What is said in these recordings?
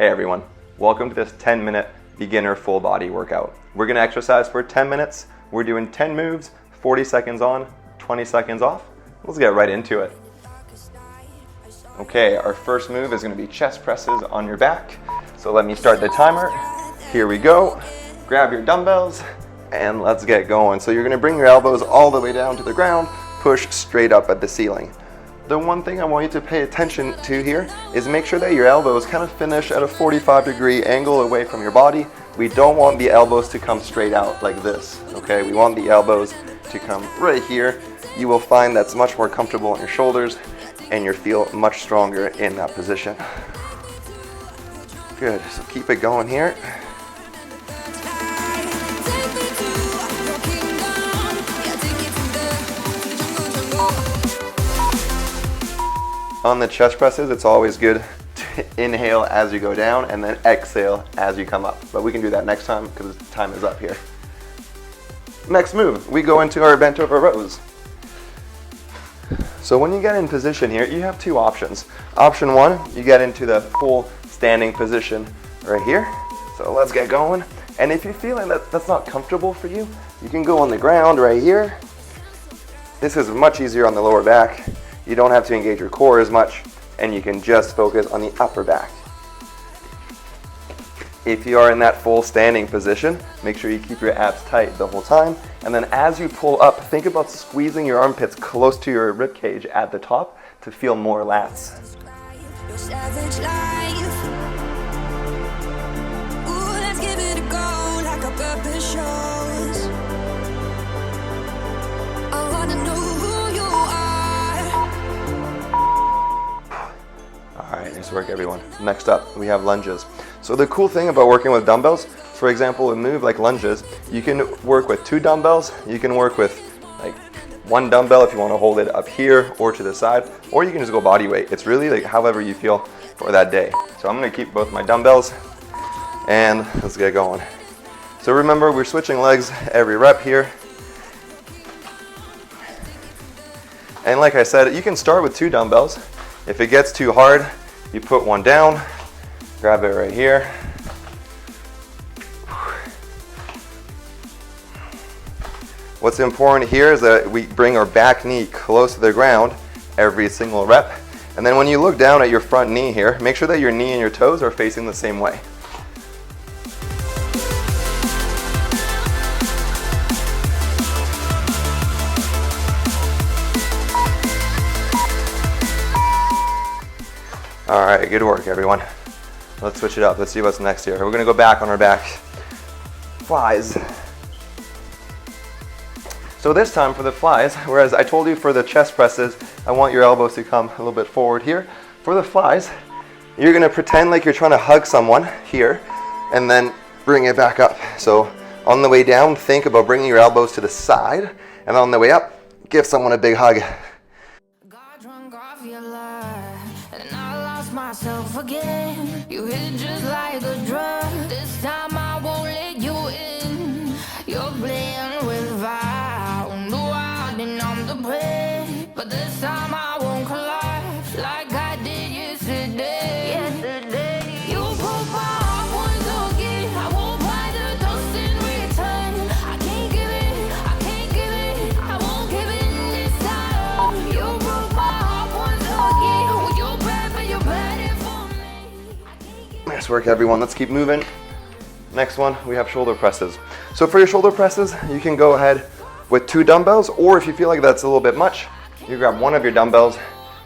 Hey everyone, welcome to this 10-minute beginner full body workout. We're gonna exercise for 10 minutes. We're doing 10 moves, 40 seconds on, 20 seconds off. Let's get right into it. Okay, our first move is gonna be chest presses on your back. So let me start the timer. Here we go. Grab your dumbbells and let's get going. So you're gonna bring your elbows all the way down to the ground, push straight up at the ceiling. The one thing I want you to pay attention to here is make sure that your elbows kind of finish at a 45-degree angle away from your body. We don't want the elbows to come straight out like this, okay? We want the elbows to come right here. You will find that's much more comfortable on your shoulders and you'll feel much stronger in that position. Good, so keep it going here. On the chest presses, it's always good to inhale as you go down and then exhale as you come up. But we can do that next time because time is up here. Next move, we go into our bent over rows. So when you get in position here, you have two options. Option one, you get into the full standing position right here. So let's get going. And if you're feeling that that's not comfortable for you, you can go on the ground right here. This is much easier on the lower back. You don't have to engage your core as much, and you can just focus on the upper back. If you are in that full standing position, make sure you keep your abs tight the whole time. And then as you pull up, think about squeezing your armpits close to your rib cage at the top to feel more lats. Alright, nice work everyone. Next up, we have lunges. So the cool thing about working with dumbbells, for example, a move like lunges, you can work with 2 dumbbells, you can work with like 1 dumbbell if you want to hold it up here or to the side, or you can just go body weight. It's really like however you feel for that day. So I'm going to keep both my dumbbells and let's get going. So remember, we're switching legs every rep here. And like I said, you can start with 2 dumbbells. If it gets too hard, you put 1 down, grab it right here. What's important here is that we bring our back knee close to the ground every single rep. And then when you look down at your front knee here, make sure that your knee and your toes are facing the same way. All right, good work everyone. Let's switch it up. Let's see what's next here. We're gonna go back on our back. Flies. So this time for the flies, whereas I told you for the chest presses, I want your elbows to come a little bit forward here. For the flies, you're gonna pretend like you're trying to hug someone here and then bring it back up. So on the way down, think about bringing your elbows to the side, and on the way up, give someone a big hug. Myself again, you hit just like a drug. This time I won't let you in. You're playing with fire. No, I didn't on the prey, but this time I won't collapse like I did yesterday. You broke my heart once again. I won't buy the dust in return. I can't give it, I won't give in this time. You broke my heart once again. Well, you're bad, but you're bad. Nice work everyone, let's keep moving. Next one, we have shoulder presses. So for your shoulder presses, you can go ahead with 2 dumbbells, or if you feel like that's a little bit much, you grab 1 of your dumbbells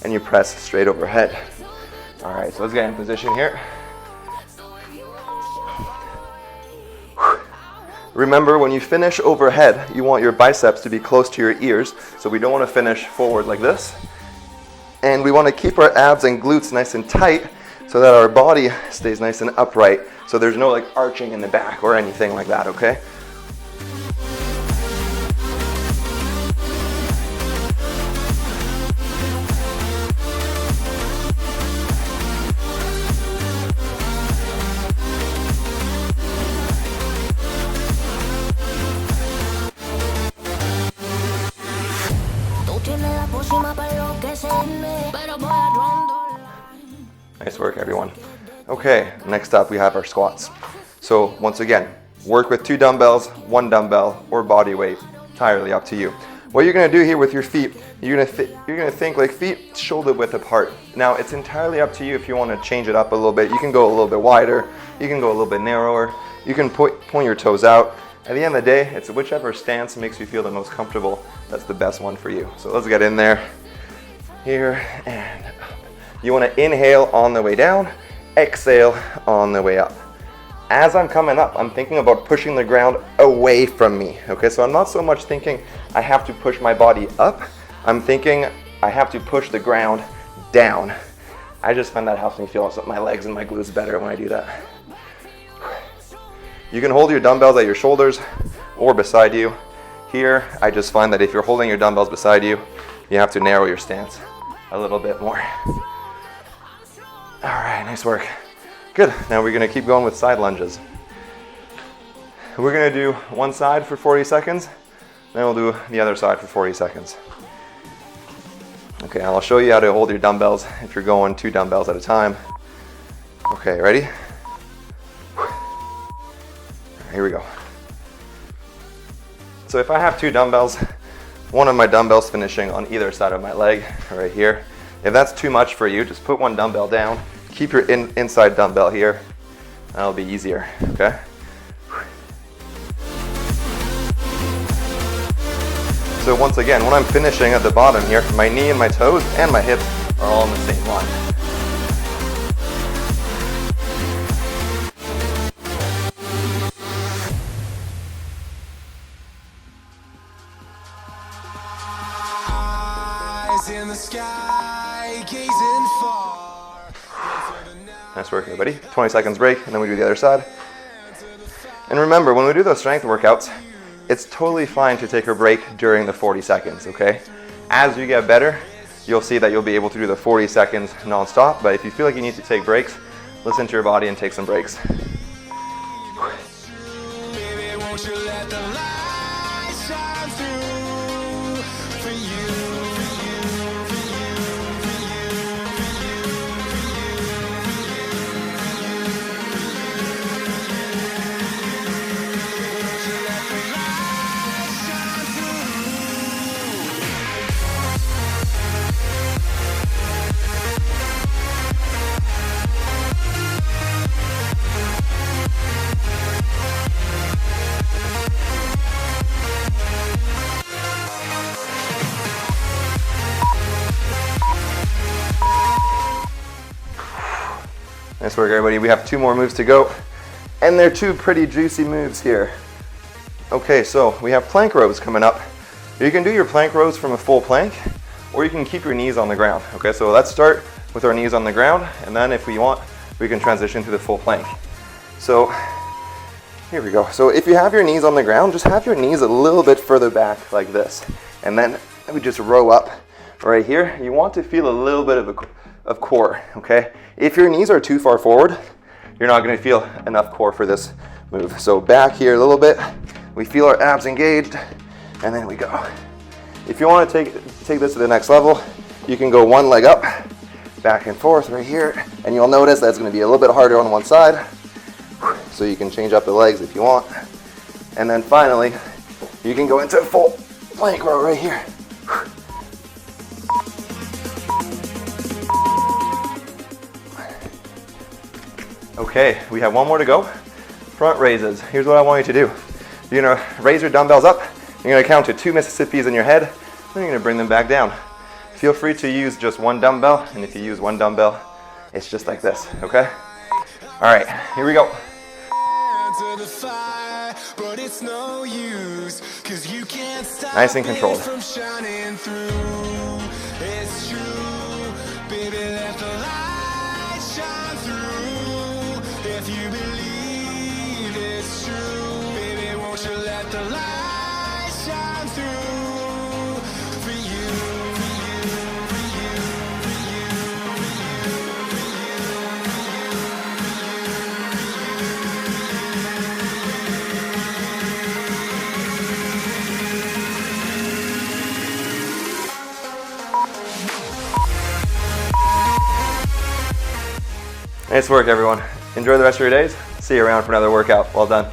and you press straight overhead. All right, so let's get in position here. Remember, when you finish overhead, you want your biceps to be close to your ears, so we don't want to finish forward like this. And we want to keep our abs and glutes nice and tight so that our body stays nice and upright, so there's no like arching in the back or anything like that, okay? próxima para lo que se me, pero voy a rondar. Nice work, everyone. Okay, next up we have our squats. So once again, work with 2 dumbbells, 1 dumbbell, or body weight, entirely up to you. What you're gonna do here with your feet, you're gonna think like feet shoulder width apart. Now it's entirely up to you if you wanna change it up a little bit. You can go a little bit wider, you can go a little bit narrower, you can point your toes out. At the end of the day, it's whichever stance makes you feel the most comfortable, that's the best one for you. So let's get in there, here and up. You wanna inhale on the way down, exhale on the way up. As I'm coming up, I'm thinking about pushing the ground away from me, okay? So I'm not so much thinking I have to push my body up, I'm thinking I have to push the ground down. I just find that helps me feel my legs and my glutes better when I do that. You can hold your dumbbells at your shoulders or beside you. Here, I just find that if you're holding your dumbbells beside you, you have to narrow your stance a little bit more. All right, nice work. Good, now we're gonna keep going with side lunges. We're gonna do one side for 40 seconds, then we'll do the other side for 40 seconds. Okay, I'll show you how to hold your dumbbells if you're going 2 dumbbells at a time. Okay, ready? Here we go. So if I have 2 dumbbells, one of my dumbbells finishing on either side of my leg, right here. If that's too much for you, just put one dumbbell down, keep your inside dumbbell here, that'll be easier, okay? So once again, when I'm finishing at the bottom here, my knee and my toes and my hips are all in the same line. In the sky, gazing far. Nice work, everybody. 20 seconds break, and then we do the other side. And remember, when we do those strength workouts, it's totally fine to take a break during the 40 seconds, okay? As you get better, you'll see that you'll be able to do the 40 seconds non-stop, but if you feel like you need to take breaks, listen to your body and take some breaks. Baby, won't you let the light shine through for you? Nice work, everybody. We have 2 more moves to go, and they're 2 pretty juicy moves here. Okay, so we have plank rows coming up. You can do your plank rows from a full plank, or you can keep your knees on the ground. Okay, so let's start with our knees on the ground, and then if we want, we can transition to the full plank. So here we go. So if you have your knees on the ground, just have your knees a little bit further back like this, and then we just row up right here. You want to feel a little bit of core, okay? If your knees are too far forward, you're not gonna feel enough core for this move. So back here a little bit, we feel our abs engaged, and then we go. If you wanna take this to the next level, you can go one leg up, back and forth right here, and you'll notice that's gonna be a little bit harder on one side, so you can change up the legs if you want. And then finally, you can go into a full plank row right here. Okay, we have one more to go. Front raises. Here's what I want you to do. You're gonna raise your dumbbells up. You're gonna count to 2 Mississippis in your head. Then you're gonna bring them back down. Feel free to use just one dumbbell, and if you use one dumbbell, it's just like this, okay? All right, here we go. Nice and controlled. If you believe it's true, baby, won't you let the light shine through for you, for you, for you, for you, for Nice work, everyone. Enjoy the rest of your days. See you around for another workout. Well done.